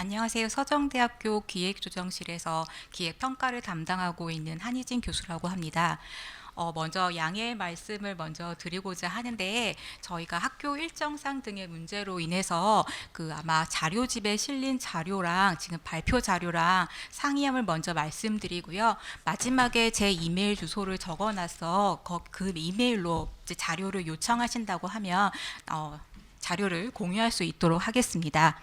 안녕하세요. 서정대학교 기획조정실에서 기획평가를 담당하고 있는 한희진 교수라고 합니다. 먼저 양해의 말씀을 먼저 드리고자 하는데, 저희가 학교 일정상 등의 문제로 인해서 아마 자료집에 실린 자료랑 지금 발표 자료랑 상이함을 먼저 말씀드리고요. 마지막에 제 이메일 주소를 적어놔서 그 이메일로 이제 자료를 요청하신다고 하면 자료를 공유할 수 있도록 하겠습니다.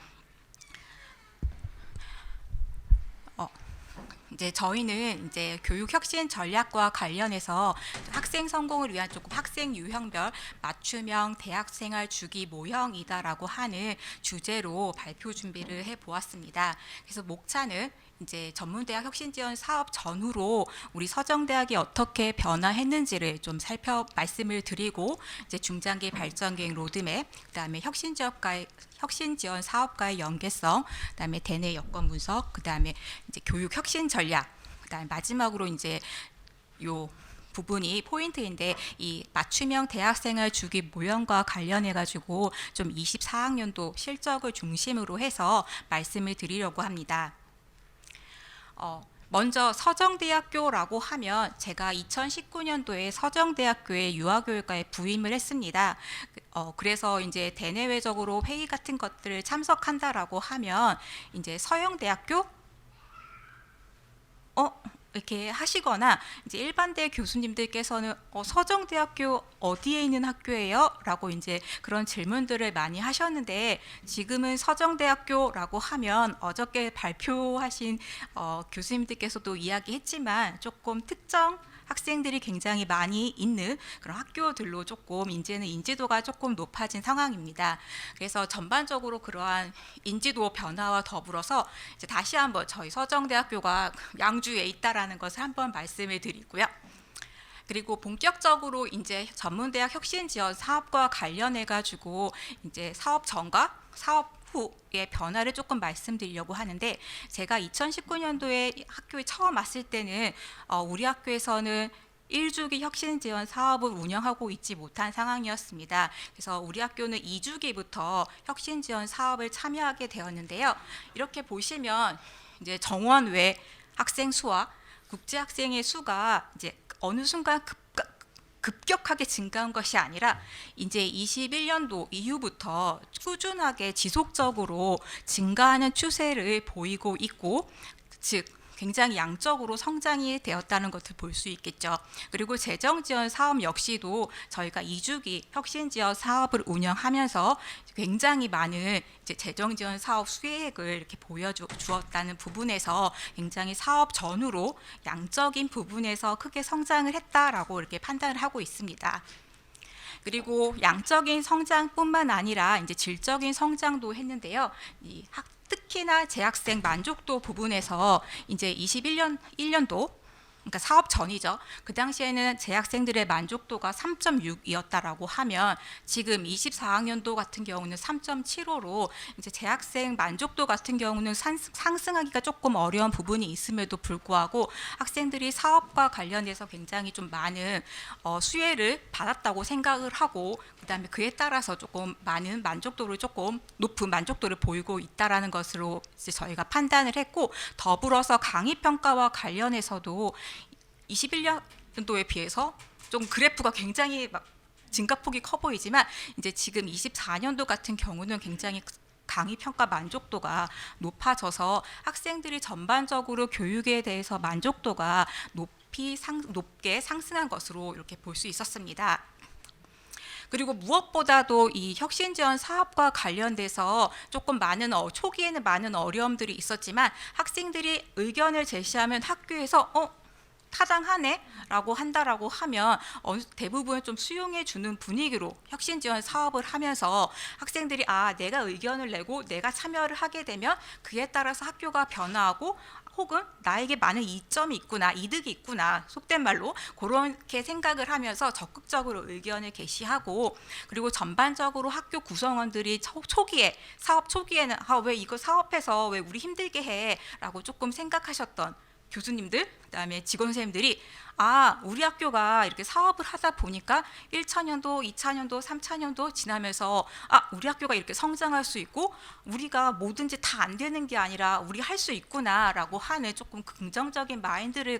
이제 저희는 이제 교육 혁신 전략과 관련해서 학생 성공을 위한 조금 학생 유형별 맞춤형 대학생활 주기 모형이다라고 하는 주제로 발표 준비를 해 보았습니다. 그래서 목차는 이제 전문대학 혁신지원 사업 전후로 우리 서정대학이 어떻게 변화했는지를 좀 말씀을 드리고, 이제 중장기 발전 계획 로드맵, 그다음에 혁신지원 사업과의 연계성, 그다음에 대내 여건 분석, 그다음에 이제 교육 혁신 전략, 그다음에 마지막으로 이제 요 부분이 포인트인데, 이 맞춤형 대학생활 주기 모형과 관련해 가지고 좀 24학년도 실적을 중심으로 해서 말씀을 드리려고 합니다. 먼저 서정대학교라고 하면 제가 2019년도에 서정대학교에 유아교육과에 부임을 했습니다. 그래서 이제 대내외적으로 회의 같은 것들을 참석한다라고 하면 이제 서영대학교 이렇게 하시거나, 이제 일반대 교수님들께서는 서정대학교 어디에 있는 학교예요? 라고 이제 그런 질문들을 많이 하셨는데, 지금은 서정대학교라고 하면 어저께 발표하신 교수님들께서도 이야기했지만 조금 특정 학생들이 굉장히 많이 있는 그런 학교들로 조금 이제는 인지도가 조금 높아진 상황입니다. 그래서 전반적으로 그러한 인지도 변화와 더불어서 이제 다시 한번 저희 서정대학교가 양주에 있다라는 것을 한번 말씀을 드리고요. 그리고 본격적으로 이제 전문대학 혁신지원 사업과 관련해 가지고 이제 사업 전과 사업 후의 변화를 조금 말씀드리려고 하는데, 제가 2019년도에 학교에 처음 왔을 때는 우리 학교에서는 1주기 혁신지원 사업을 운영하고 있지 못한 상황이었습니다. 그래서 우리 학교는 2주기부터 혁신지원 사업을 참여하게 되었는데요. 이렇게 보시면 이제 정원 외 학생 수와 국제 학생의 수가 이제 어느 순간 급격하게 증가한 것이 아니라 이제 21년도 이후부터 꾸준하게 지속적으로 증가하는 추세를 보이고 있고, 즉 굉장히 양적으로 성장이 되었다는 것을 볼 수 있겠죠. 그리고 재정지원 사업 역시도 저희가 2주기 혁신지원 사업을 운영하면서 굉장히 많은 이제 재정지원 사업 수혜액을 이렇게 보여주었다는 부분에서 굉장히 사업 전후로 양적인 부분에서 크게 성장을 했다라고 이렇게 판단을 하고 있습니다. 그리고 양적인 성장뿐만 아니라 이제 질적인 성장도 했는데요. 특히나 재학생 만족도 부분에서 이제 1년도, 그러니까 사업 전이죠. 그 당시에는 재학생들의 만족도가 3.6이었다라고 하면 지금 24학년도 같은 경우는 3.75로 이제 재학생 만족도 같은 경우는 상승하기가 조금 어려운 부분이 있음에도 불구하고 학생들이 사업과 관련해서 굉장히 좀 많은 수혜를 받았다고 생각을 하고, 그다음에 그에 따라서 조금 많은 만족도를, 조금 높은 만족도를 보이고 있다라는 것으로 이제 저희가 판단을 했고, 더불어서 강의 평가와 관련해서도 21년도에 비해서 좀 그래프가 굉장히 막 증가폭이 커 보이지만, 이제 지금 24년도 같은 경우는 굉장히 강의 평가 만족도가 높아져서 학생들이 전반적으로 교육에 대해서 만족도가 높게 상승한 것으로 이렇게 볼 수 있었습니다. 그리고 무엇보다도 이 혁신지원 사업과 관련돼서 조금 초기에는 많은 어려움들이 있었지만, 학생들이 의견을 제시하면 학교에서 타당하네 라고 한다라고 하면 대부분 좀 수용해 주는 분위기로 혁신지원 사업을 하면서 학생들이 내가 의견을 내고 내가 참여를 하게 되면 그에 따라서 학교가 변화하고, 혹은 나에게 많은 이점이 있구나, 이득이 있구나, 속된 말로 그렇게 생각을 하면서 적극적으로 의견을 개시하고, 그리고 전반적으로 학교 구성원들이 사업 초기에는 왜 이거 사업해서 왜 우리 힘들게 해 라고 조금 생각하셨던 교수님들, 그다음에 직원 선생님들이 아, 우리 학교가 이렇게 사업을 하다 보니까 1차년도, 2차년도, 3차년도 지나면서 아, 우리 학교가 이렇게 성장할 수 있고 우리가 뭐든지 다 안 되는 게 아니라 우리 할 수 있구나라고 하는 조금 긍정적인 마인드로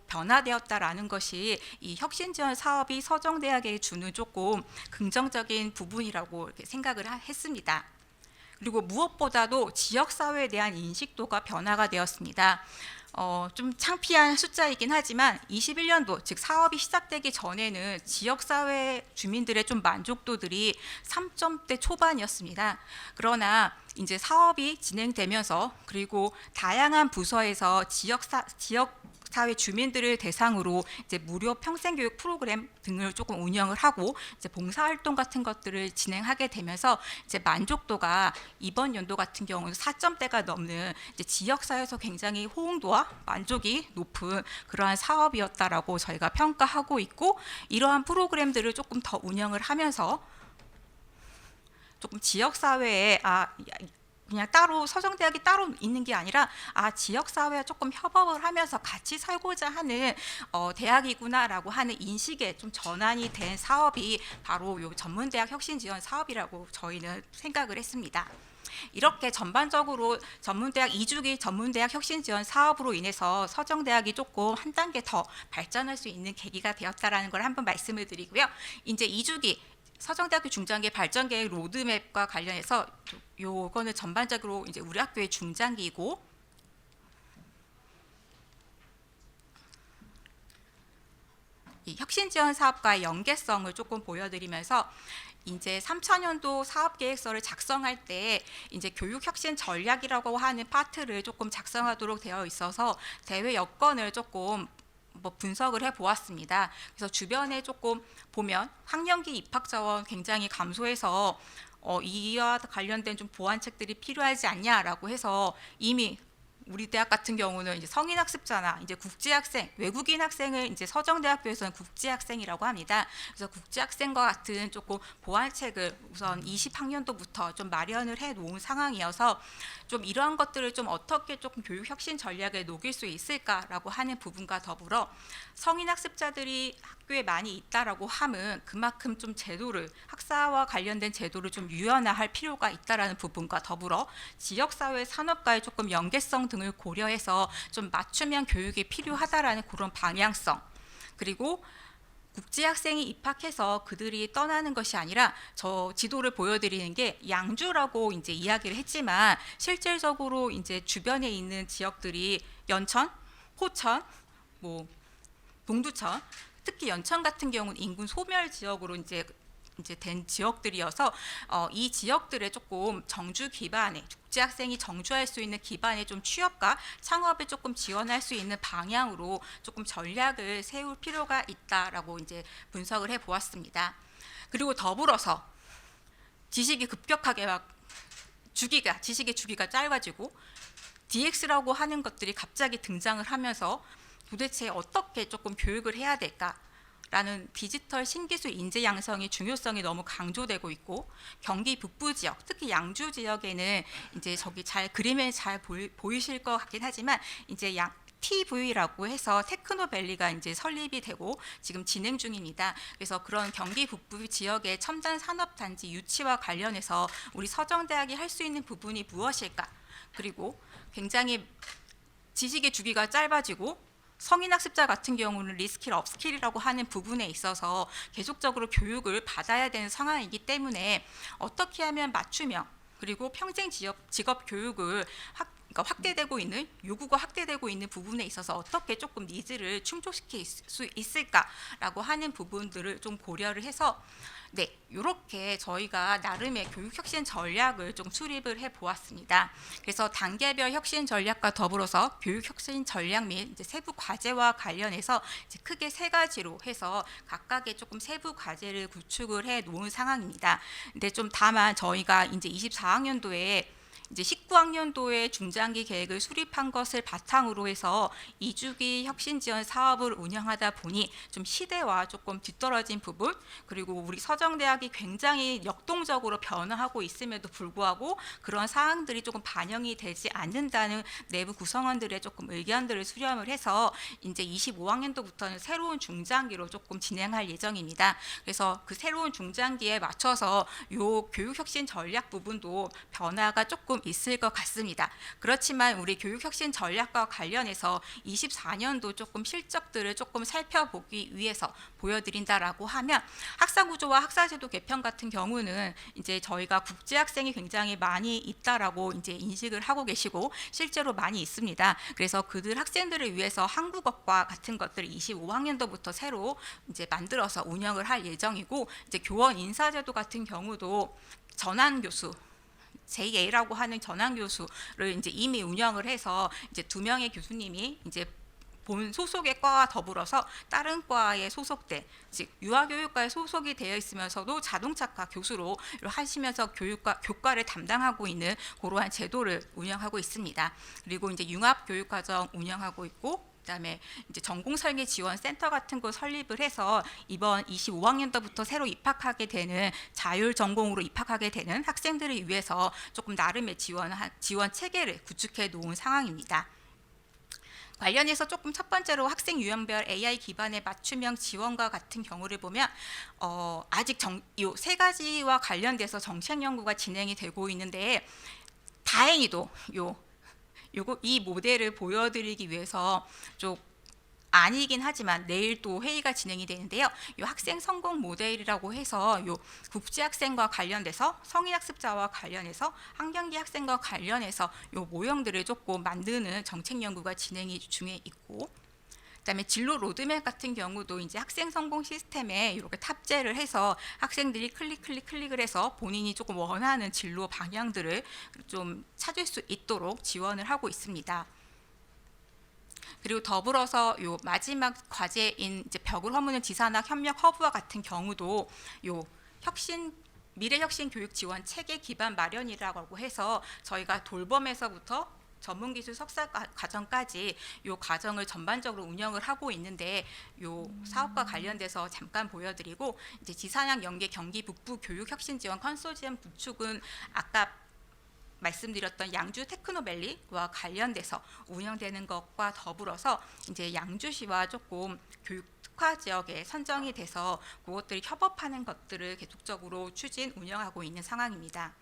변화되었다라는 것이 이 혁신지원 사업이 서정대학에 주는 조금 긍정적인 부분이라고 이렇게 생각을 했습니다. 그리고 무엇보다도 지역사회에 대한 인식도가 변화가 되었습니다. 좀 창피한 숫자이긴 하지만 21년도 즉 사업이 시작되기 전에는 지역사회 주민들의 좀 만족도들이 3점대 초반이었습니다. 그러나 이제 사업이 진행되면서 그리고 다양한 부서에서 지역사회 주민들을 대상으로 이제 무료 평생교육 프로그램 등을 조금 운영을 하고 이제 봉사활동 같은 것들을 진행하게 되면서 이제 만족도가 이번 연도 같은 경우는 4점대가 넘는 이제 지역사회에서 굉장히 호응도와 만족이 높은 그러한 사업이었다라고 저희가 평가하고 있고 이러한 프로그램들을 조금 더 운영을 하면서 조금 지역사회에 그냥 따로 서정대학이 따로 있는 게 아니라 지역사회와 조금 협업을 하면서 같이 살고자 하는 대학이구나라고 하는 인식에 좀 전환이 된 사업이 바로 요 전문대학 혁신지원 사업이라고 저희는 생각을 했습니다. 이렇게 전반적으로 전문대학 2주기 전문대학 혁신지원 사업으로 인해서 서정대학이 조금 한 단계 더 발전할 수 있는 계기가 되었다라는 걸 한번 말씀을 드리고요. 이제 2주기 서정대학교 중장기 발전계획 로드맵과 관련해서 요거는 전반적으로 이제 우리 학교의 중장기이고 이 혁신지원 사업과의 연계성을 조금 보여드리면서 이제 3차년도 사업계획서를 작성할 때 이제 교육혁신 전략이라고 하는 파트를 조금 작성하도록 되어 있어서 대외 여건을 조금 분석을 해보았습니다. 그래서 주변에 조금 보면 학년기 입학 자원 굉장히 감소해서 이와 관련된 좀 보완책들이 필요하지 않냐라고 해서 이미 우리 대학 같은 경우는 이제 성인 학습자나 이제 국제학생, 외국인 학생을 이제 서정대학교에서는 국제학생이라고 합니다. 그래서 국제학생과 같은 조금 보완책을 우선 20학년도부터 좀 마련을 해 놓은 상황이어서 좀 이러한 것들을 좀 어떻게 조금 교육 혁신 전략에 녹일 수 있을까라고 하는 부분과 더불어 성인 학습자들이 학교에 많이 있다라고 함은 그만큼 좀 제도를 학사와 관련된 제도를 좀 유연화할 필요가 있다라는 부분과 더불어 지역사회 산업과의 조금 연계성 등을 고려해서 좀 맞춤형 교육이 필요하다라는 그런 방향성 그리고 국제학생이 입학해서 그들이 떠나는 것이 아니라 저 지도를 보여드리는 게 양주라고 이제 이야기를 했지만 실질적으로 이제 주변에 있는 지역들이 연천, 호천, 동두천, 특히 연천 같은 경우는 인근 소멸 지역으로 이제 된 지역들이어서 이 지역들의 조금 정주 기반의 국제학생이 정주할 수 있는 기반의 좀 취업과 창업을 조금 지원할 수 있는 방향으로 조금 전략을 세울 필요가 있다라고 이제 분석을 해 보았습니다. 그리고 더불어서 지식이 급격하게 지식의 주기가 짧아지고 DX라고 하는 것들이 갑자기 등장을 하면서 도대체 어떻게 조금 교육을 해야 될까? 라는 디지털 신기술 인재 양성의 중요성이 너무 강조되고 있고 경기 북부 지역, 특히 양주 지역에는 이제 저기 그림에 잘 보이실 것 같긴 하지만 이제 TV라고 해서 테크노밸리가 이제 설립이 되고 지금 진행 중입니다. 그래서 그런 경기 북부 지역의 첨단 산업 단지 유치와 관련해서 우리 서정대학이 할 수 있는 부분이 무엇일까? 그리고 굉장히 지식의 주기가 짧아지고 성인 학습자 같은 경우는 리스킬, 업스킬이라고 하는 부분에 있어서 계속적으로 교육을 받아야 되는 상황이기 때문에 어떻게 하면 맞춤형 그리고 평생 직업 교육을 확대되고 있는 요구가 확대되고 있는 부분에 있어서 어떻게 조금 니즈를 충족시킬 수 있을까라고 하는 부분들을 좀 고려를 해서 이렇게 저희가 나름의 교육혁신 전략을 좀 수립을 해보았습니다. 그래서 단계별 혁신 전략과 더불어서 교육혁신 전략 및 이제 세부 과제와 관련해서 이제 크게 3가지로 해서 각각의 조금 세부 과제를 구축을 해 놓은 상황입니다. 근데 좀 다만 저희가 이제 24학년도에 이제 19학년도에 중장기 계획을 수립한 것을 바탕으로 해서 2주기 혁신 지원 사업을 운영하다 보니 좀 시대와 조금 뒤떨어진 부분, 그리고 우리 서정대학이 굉장히 역동적으로 변화하고 있음에도 불구하고 그런 사항들이 조금 반영이 되지 않는다는 내부 구성원들의 조금 의견들을 수렴을 해서 이제 25학년도부터는 새로운 중장기로 조금 진행할 예정입니다. 그래서 그 새로운 중장기에 맞춰서 요 교육혁신 전략 부분도 변화가 조금 있을 것 같습니다. 그렇지만 우리 교육혁신 전략과 관련해서 24년도 조금 실적들을 조금 살펴보기 위해서 보여드린다라고 하면 학사구조와 학사제도 개편 같은 경우는 이제 저희가 국제학생이 굉장히 많이 있다라고 이제 인식을 하고 계시고 실제로 많이 있습니다. 그래서 그들 학생들을 위해서 한국어과 같은 것들을 25학년도부터 새로 이제 만들어서 운영을 할 예정이고, 이제 교원 인사제도 같은 경우도 전환 교수 JA라고 하는 전환 교수를 이제 이미 운영을 해서 이제 2명의 교수님이 이제 본 소속의 과와 더불어서 다른 과에 소속된, 즉 유아교육과에 소속이 되어 있으면서도 자동차과 교수로 하시면서 교과를 담당하고 있는 그러한 제도를 운영하고 있습니다. 그리고 이제 융합교육과정 운영하고 있고, 그다음에 이제 전공설계 지원 센터 같은 거 설립을 해서 이번 25학년도부터 새로 입학하게 되는 자율 전공으로 입학하게 되는 학생들을 위해서 조금 나름의 지원 체계를 구축해 놓은 상황입니다. 관련해서 조금 첫 번째로 학생 유형별 AI 기반의 맞춤형 지원과 같은 경우를 보면 아직 요 세 가지와 관련돼서 정책 연구가 진행이 되고 있는데, 다행히도 이 모델을 보여드리기 위해서 좀 아니긴 하지만 내일 또 회의가 진행이 되는데요. 이 학생 성공 모델이라고 해서 요 국제학생과 관련돼서 성인학습자와 관련해서 학령기 학생과 관련해서 요 모형들을 조금 만드는 정책 연구가 진행이 중에 있고, 그다음에 진로 로드맵 같은 경우도 이제 학생 성공 시스템에 이렇게 탑재를 해서 학생들이 클릭을 해서 본인이 조금 원하는 진로 방향들을 좀 찾을 수 있도록 지원을 하고 있습니다. 그리고 더불어서 요 마지막 과제인 이제 벽을 허무는 지산학 협력 허브와 같은 경우도 요 미래혁신 교육 지원 체계 기반 마련이라고 해서 저희가 돌봄에서부터 전문기술 석사 과정까지 이 과정을 전반적으로 운영을 하고 있는데, 이 사업과 관련돼서 잠깐 보여드리고, 이제 지산학 연계 경기 북부 교육혁신지원 컨소시엄 구축은 아까 말씀드렸던 양주 테크노밸리와 관련돼서 운영되는 것과 더불어서 이제 양주시와 조금 교육 특화 지역에 선정이 돼서 그것들이 협업하는 것들을 계속적으로 추진 운영하고 있는 상황입니다.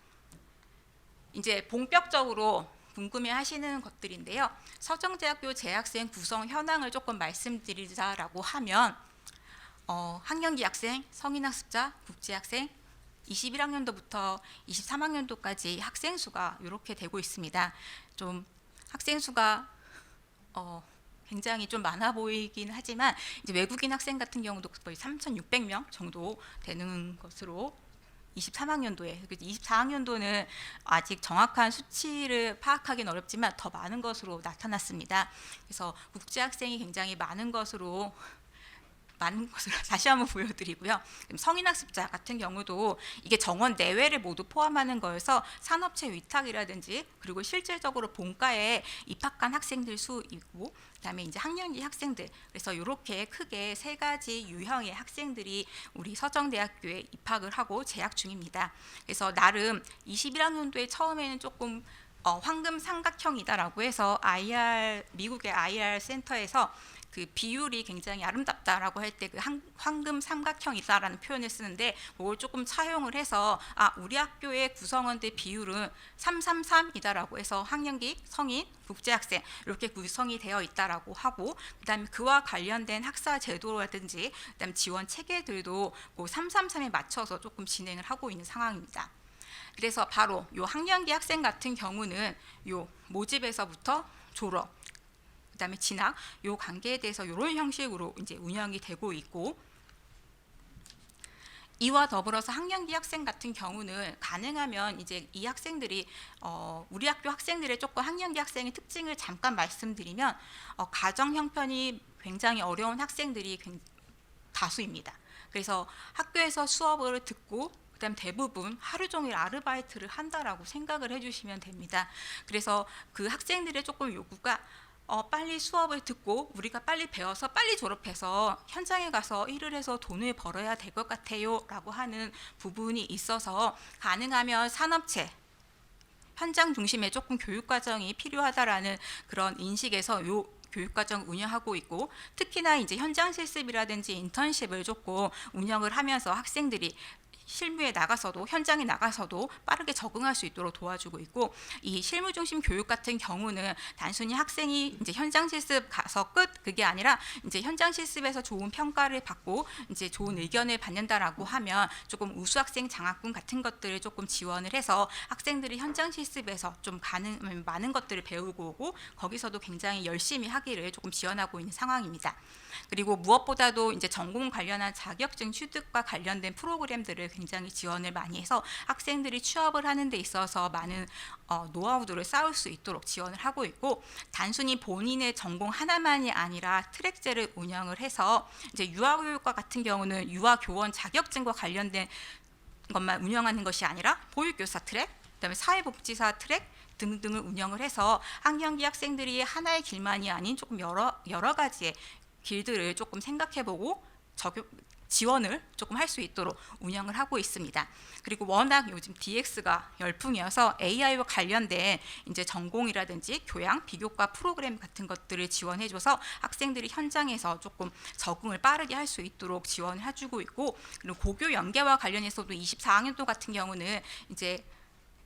이제 본격적으로 궁금해하시는 것들인데요. 서정대학교 재학생 구성 현황을 조금 말씀드리자라고 하면 학령기 학생, 성인학습자, 국제학생 21학년도부터 23학년도까지 학생 수가 이렇게 되고 있습니다. 좀 학생 수가 굉장히 좀 많아 보이긴 하지만 이제 외국인 학생 같은 경우도 거의 3,600명 정도 되는 것으로 23학년도에, 24학년도는 아직 정확한 수치를 파악하기는 어렵지만 더 많은 것으로 나타났습니다. 그래서 국제학생이 굉장히 많은 것으로 다시 한번 보여드리고요. 성인학습자 같은 경우도 이게 정원 내외를 모두 포함하는 거여서 산업체 위탁이라든지 그리고 실질적으로 본과에 입학한 학생들 수이고, 그다음에 이제 학령기 학생들, 그래서 이렇게 크게 세 가지 유형의 학생들이 우리 서정대학교에 입학을 하고 재학 중입니다. 그래서 나름 21학년도에 처음에는 조금 황금 삼각형이다라고 해서 미국의 IR 센터에서 그 비율이 굉장히 아름답다라고 할 때 그 황금 삼각형이다라는 표현을 쓰는데, 그걸 조금 차용을 해서 우리 학교의 구성원들 비율은 333이다라고 해서 학령기, 성인, 국제학생 이렇게 구성이 되어 있다라고 하고, 그다음에 그와 관련된 학사 제도라든지 그다음 지원 체계들도 그 333에 맞춰서 조금 진행을 하고 있는 상황입니다. 그래서 바로 요 학령기 학생 같은 경우는 요 모집에서부터 졸업, 그다음에 진학, 요 관계에 대해서 이런 형식으로 이제 운영이 되고 있고, 이와 더불어서 학령기 학생 같은 경우는 가능하면 이제 이 학생들이 우리 학교 학생들의 조금 학령기 학생의 특징을 잠깐 말씀드리면 가정 형편이 굉장히 어려운 학생들이 다수입니다. 그래서 학교에서 수업을 듣고 그다음 대부분 하루 종일 아르바이트를 한다라고 생각을 해주시면 됩니다. 그래서 그 학생들의 조금 요구가 빨리 수업을 듣고 우리가 빨리 배워서 빨리 졸업해서 현장에 가서 일을 해서 돈을 벌어야 될 것 같아요 라고 하는 부분이 있어서 가능하면 산업체 현장 중심의 조금 교육과정이 필요하다라는 그런 인식에서 요 교육과정 운영하고 있고, 특히나 이제 현장 실습이라든지 인턴십을 조금 운영을 하면서 학생들이 실무에 나가서도 현장에 나가서도 빠르게 적응할 수 있도록 도와주고 있고, 이 실무 중심 교육 같은 경우는 단순히 학생이 이제 현장 실습 가서 끝 그게 아니라 이제 현장 실습에서 좋은 평가를 받고 이제 좋은 의견을 받는다라고 하면 조금 우수 학생 장학금 같은 것들을 조금 지원을 해서 학생들이 현장 실습에서 좀 많은 것들을 배우고 오고 거기서도 굉장히 열심히 하기를 조금 지원하고 있는 상황입니다. 그리고 무엇보다도 이제 전공 관련한 자격증 취득과 관련된 프로그램들을 굉장히 지원을 많이 해서 학생들이 취업을 하는 데 있어서 많은 노하우들을 쌓을 수 있도록 지원을 하고 있고, 단순히 본인의 전공 하나만이 아니라 트랙제를 운영을 해서 이제 유아교육과 같은 경우는 유아교원 자격증과 관련된 것만 운영하는 것이 아니라 보육교사 트랙, 그다음에 사회복지사 트랙 등등을 운영을 해서 학년기 학생들이 하나의 길만이 아닌 조금 여러 가지의 길들을 조금 생각해보고 지원을 조금 할 수 있도록 운영을 하고 있습니다. 그리고 워낙 요즘 DX가 열풍이어서 AI와 관련된 이제 전공이라든지 교양, 비교과 프로그램 같은 것들을 지원해줘서 학생들이 현장에서 조금 적응을 빠르게 할 수 있도록 지원을 해주고 있고, 그리고 고교 연계와 관련해서도 24학년도 같은 경우는 이제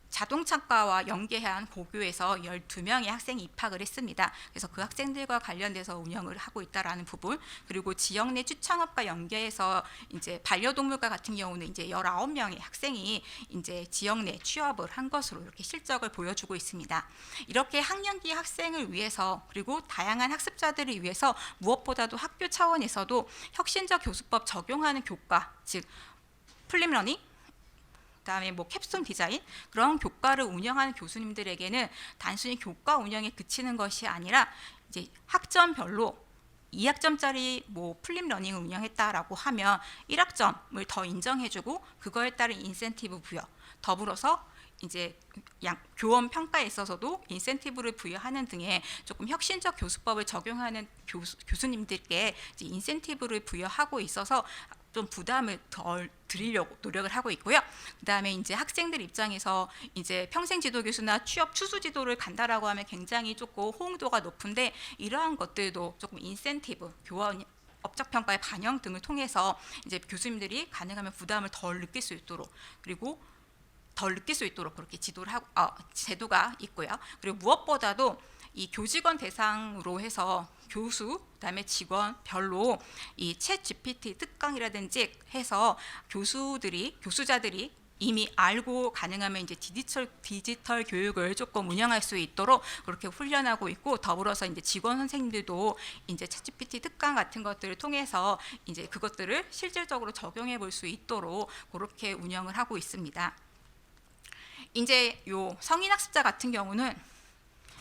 자동차과와 연계한 고교에서 12명의 학생이 입학을 했습니다. 그래서 그 학생들과 관련돼서 운영을 하고 있다라는 부분, 그리고 지역 내 추창업과 연계해서 이제 반려동물과 같은 경우는 이제 19명의 학생이 이제 지역 내 취업을 한 것으로 이렇게 실적을 보여주고 있습니다. 이렇게 학년기 학생을 위해서 그리고 다양한 학습자들을 위해서 무엇보다도 학교 차원에서도 혁신적 교수법 적용하는 교과, 즉 플립러닝, 그다음에 뭐 캡스톤 디자인, 그런 교과를 운영하는 교수님들에게는 단순히 교과 운영에 그치는 것이 아니라 이제 학점별로 2학점짜리 뭐 플립 러닝을 운영했다라고 하면 1학점을 더 인정해주고 그거에 따른 인센티브 부여, 더불어서 이제 교원 평가에 있어서도 인센티브를 부여하는 등의 조금 혁신적 교수법을 적용하는 교수님들께 이제 인센티브를 부여하고 있어서 좀 부담을 덜 드리려고 노력을 하고 있고요. 그다음에 이제 학생들 입장에서 이제 평생 지도 교수나 취업 추수 지도를 간다라고 하면 굉장히 조금 호응도가 높은데, 이러한 것들도 조금 인센티브, 교원 업적 평가의 반영 등을 통해서 이제 교수님들이 가능하면 부담을 덜 느낄 수 있도록, 그리고 덜 느낄 수 있도록 그렇게 지도를 하고 제도가 있고요. 그리고 무엇보다도 이 교직원 대상으로 해서 교수, 그다음에 직원별로 이 챗 GPT 특강이라든지 해서 교수자들이 이미 알고 가능하면 이제 디지털 교육을 조금 운영할 수 있도록 그렇게 훈련하고 있고, 더불어서 이제 직원 선생님들도 이제 챗 GPT 특강 같은 것들을 통해서 이제 그것들을 실질적으로 적용해 볼 수 있도록 그렇게 운영을 하고 있습니다. 이제 요 성인 학습자 같은 경우는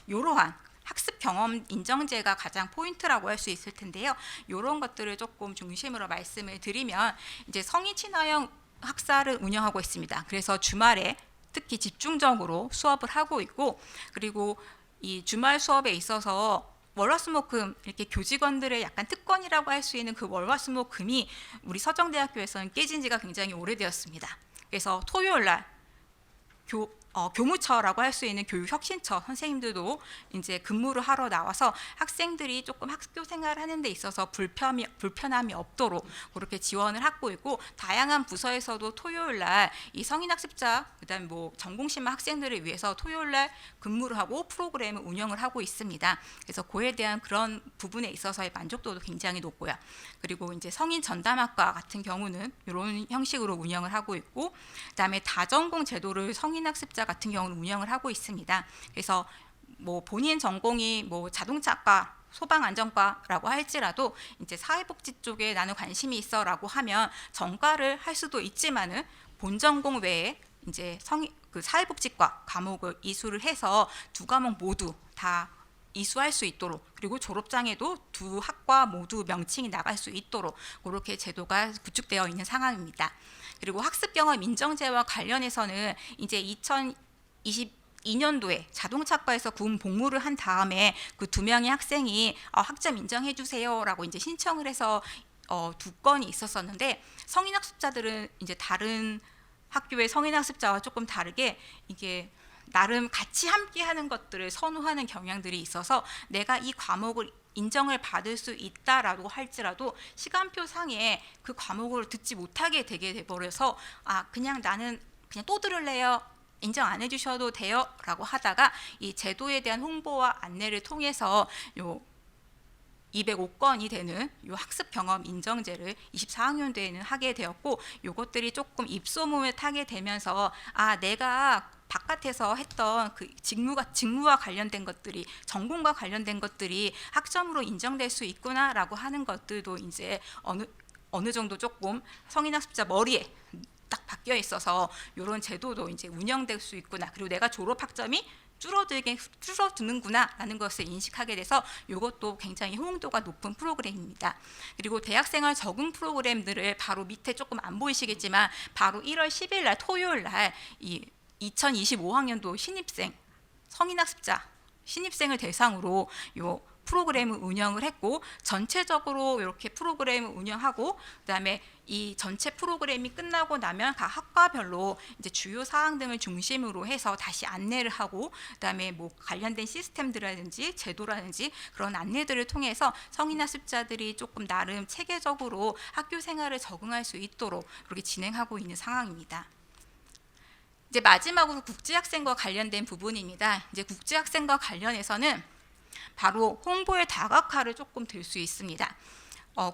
이러한 학습 경험 인정제가 가장 포인트라고 할 수 있을 텐데요. 이런 것들을 조금 중심으로 말씀을 드리면, 이제 성인 친화형 학사를 운영하고 있습니다. 그래서 주말에 특히 집중적으로 수업을 하고 있고, 그리고 이 주말 수업에 있어서 월화수목금 이렇게 교직원들의 약간 특권이라고 할 수 있는 그 월화수목금이 우리 서정대학교에서는 깨진 지가 굉장히 오래되었습니다. 그래서 토요일 날 교무처라고 할 수 있는 교육혁신처 선생님들도 이제 근무를 하러 나와서 학생들이 조금 학교 생활을 하는 데 있어서 불편함이 없도록 그렇게 지원을 하고 있고, 다양한 부서에서도 토요일 날 이 성인 학습자, 그다음에 뭐 전공심화 학생들을 위해서 토요일 날 근무를 하고 프로그램을 운영을 하고 있습니다. 그래서 그에 대한 그런 부분에 있어서의 만족도도 굉장히 높고요. 그리고 이제 성인 전담학과 같은 경우는 이런 형식으로 운영을 하고 있고, 그다음에 다전공 제도를 성인 학습자 같은 경우는 운영을 하고 있습니다. 그래서 뭐 본인 전공이 뭐 자동차과, 소방안전과라고 할지라도 이제 사회복지 쪽에 나는 관심이 있어라고 하면 전과를 할 수도 있지만은 본 전공 외에 이제 그 사회복지과 과목을 이수를 해서 두 과목 모두 다 이수할 수 있도록, 그리고 졸업장에도 두 학과 모두 명칭이 나갈 수 있도록 그렇게 제도가 구축되어 있는 상황입니다. 그리고 학습 경험 인정제와 관련해서는 이제 2022년도에 자동차과에서 군 복무를 한 다음에 그 2명의 학생이 학점 인정해 주세요라고 이제 신청을 해서 2건이 있었었는데, 성인학습자들은 이제 다른 학교의 성인학습자와 조금 다르게 이게 나름 같이 함께 하는 것들을 선호하는 경향들이 있어서 내가 이 과목을 인정을 받을 수 있다라고 할지라도 시간표 상에 그 과목을 듣지 못하게 되게 돼버려서 그냥 나는 그냥 또 들을래요, 인정 안 해주셔도 돼요 라고 하다가 이 제도에 대한 홍보와 안내를 통해서 요 205건이 되는 요 학습 경험 인정제를 24학년도에는 하게 되었고, 요것들이 조금 입소문을 타게 되면서 내가 바깥에서 했던 그 직무와 관련된 것들이, 전공과 관련된 것들이 학점으로 인정될 수 있구나라고 하는 것들도 이제 어느 정도 조금 성인학습자 머리에 딱 박혀 있어서 이런 제도도 이제 운영될 수 있구나, 그리고 내가 졸업 학점이 줄어드는구나라는 것을 인식하게 돼서 이것도 굉장히 호응도가 높은 프로그램입니다. 그리고 대학생활 적응 프로그램들을 바로 밑에 조금 안 보이시겠지만 바로 1월 10일 날 토요일 날 이 2025학년도 신입생 성인학습자 신입생을 대상으로 요 프로그램을 운영을 했고, 전체적으로 이렇게 프로그램을 운영하고, 그다음에 이 전체 프로그램이 끝나고 나면 각 학과별로 이제 주요 사항 등을 중심으로 해서 다시 안내를 하고, 그다음에 뭐 관련된 시스템들이라든지 제도라든지 그런 안내들을 통해서 성인학습자들이 조금 나름 체계적으로 학교 생활을 적응할 수 있도록 그렇게 진행하고 있는 상황입니다. 이제 마지막으로 국제학생과 관련된 부분입니다. 이제 국제학생과 관련해서는 바로 홍보의 다각화를 조금 들 수 있습니다.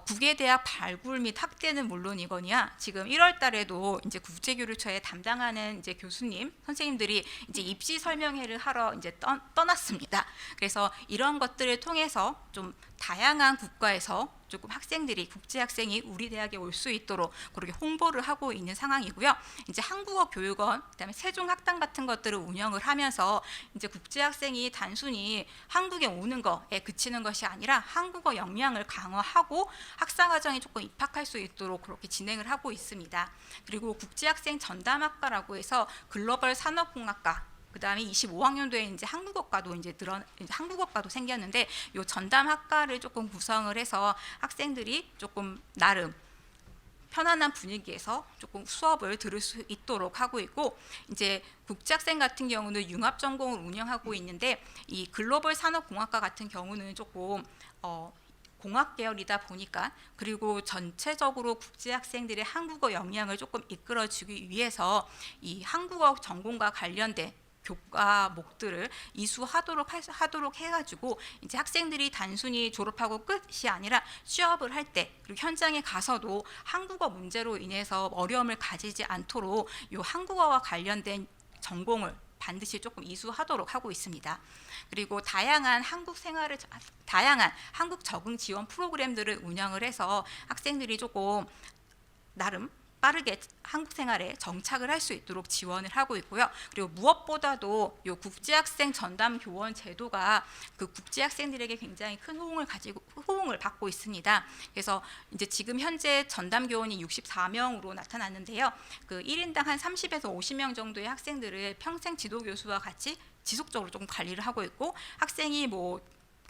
국외대학 발굴 및 학대는 물론이거니와 지금 1월 달에도 이제 국제교류처에 담당하는 이제 교수님, 선생님들이 이제 입시 설명회를 하러 이제 떠났습니다. 그래서 이런 것들을 통해서 좀 다양한 국가에서 조금 학생들이, 국제학생이 우리 대학에 올 수 있도록 그렇게 홍보를 하고 있는 상황이고요. 이제 한국어교육원, 그다음에 세종학당 같은 것들을 운영을 하면서 이제 국제학생이 단순히 한국에 오는 거에 그치는 것이 아니라 한국어 역량을 강화하고 학사과정에 조금 입학할 수 있도록 그렇게 진행을 하고 있습니다. 그리고 국제학생 전담학과라고 해서 글로벌 산업공학과, 그다음에 25학년도에 이제 한국어과도 이제 한국어과도 생겼는데, 요 전담 학과를 조금 구성을 해서 학생들이 조금 나름 편안한 분위기에서 조금 수업을 들을 수 있도록 하고 있고, 이제 국제학생 같은 경우는 융합 전공을 운영하고 있는데, 이 글로벌 산업공학과 같은 경우는 조금 공학 계열이다 보니까, 그리고 전체적으로 국제학생들의 한국어 역량을 조금 이끌어주기 위해서 이 한국어 전공과 관련된 교과목들을 이수하도록 해가지고 이제 학생들이 단순히 졸업하고 끝이 아니라 취업을 할 때, 그리고 현장에 가서도 한국어 문제로 인해서 어려움을 가지지 않도록 이 한국어와 관련된 전공을 반드시 조금 이수하도록 하고 있습니다. 그리고 다양한 한국 적응 지원 프로그램들을 운영을 해서 학생들이 조금 나름 빠르게 한국 생활에 정착을 할 수 있도록 지원을 하고 있고요. 그리고 무엇보다도 이 국제학생 전담 교원 제도가 그 국제학생들에게 굉장히 큰 호응을 받고 있습니다. 그래서 이제 지금 현재 전담 교원이 64명으로 나타났는데요. 그 1인당 한 30에서 50명 정도의 학생들을 평생 지도 교수와 같이 지속적으로 조금 관리를 하고 있고, 학생이 뭐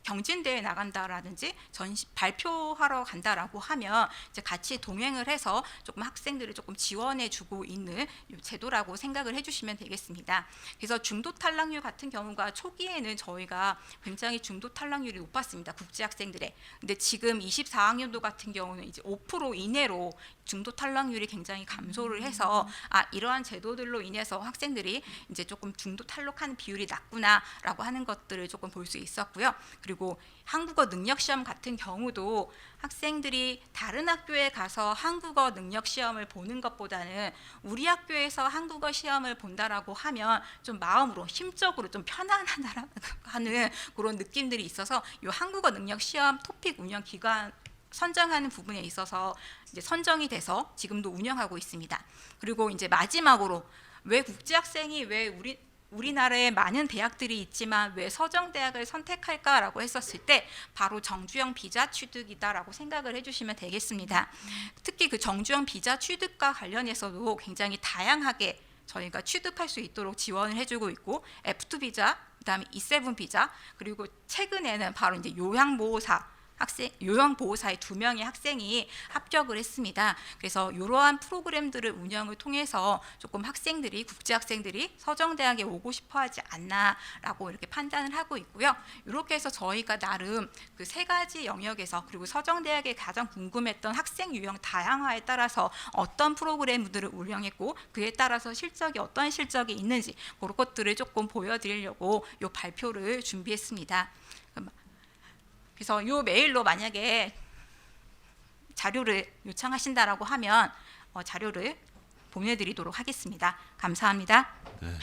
경진대회 나간다라든지 전시 발표하러 간다라고 하면 이제 같이 동행을 해서 조금 학생들을 조금 지원해주고 있는 제도라고 생각을 해주시면 되겠습니다. 그래서 중도 탈락률 같은 경우가 초기에는 저희가 굉장히 중도 탈락률이 높았습니다. 국제학생들의. 근데 지금 24학년도 같은 경우는 이제 5% 이내로 중도 탈락률이 굉장히 감소를 해서 이러한 제도들로 인해서 학생들이 이제 조금 중도 탈락하는 비율이 낮구나라고 하는 것들을 조금 볼 수 있었고요. 그리고 한국어 능력 시험 같은 경우도 학생들이 다른 학교에 가서 한국어 능력 시험을 보는 것보다는 우리 학교에서 한국어 시험을 본다라고 하면 좀 마음으로, 심적으로 좀 편안하다라는 그런 느낌들이 있어서 이 한국어 능력 시험 토픽 운영 기간 선정하는 부분에 있어서 이제 선정이 돼서 지금도 운영하고 있습니다. 그리고 이제 마지막으로 왜 국제학생이 왜 우리나라에 많은 대학들이 있지만 왜 서정대학을 선택할까라고 했었을 때 바로 정주영 비자 취득이다라고 생각을 해주시면 되겠습니다. 특히 그 정주영 비자 취득과 관련해서도 굉장히 다양하게 저희가 취득할 수 있도록 지원을 해주고 있고 F2 비자, 그다음에 E7 비자, 그리고 최근에는 바로 이제 요양보호사의 2명의 학생이 합격을 했습니다. 그래서 이러한 프로그램들을 운영을 통해서 조금 국제학생들이 서정대학에 오고 싶어하지 않나라고 이렇게 판단을 하고 있고요. 이렇게 해서 저희가 나름 그 3가지 영역에서 그리고 서정대학에 가장 궁금했던 학생 유형 다양화에 따라서 어떤 프로그램들을 운영했고 그에 따라서 어떤 실적이 있는지 그런 것들을 조금 보여드리려고 이 발표를 준비했습니다. 그래서 이 메일로 만약에 자료를 요청하신다라고 하면 자료를 보내드리도록 하겠습니다. 감사합니다. 네.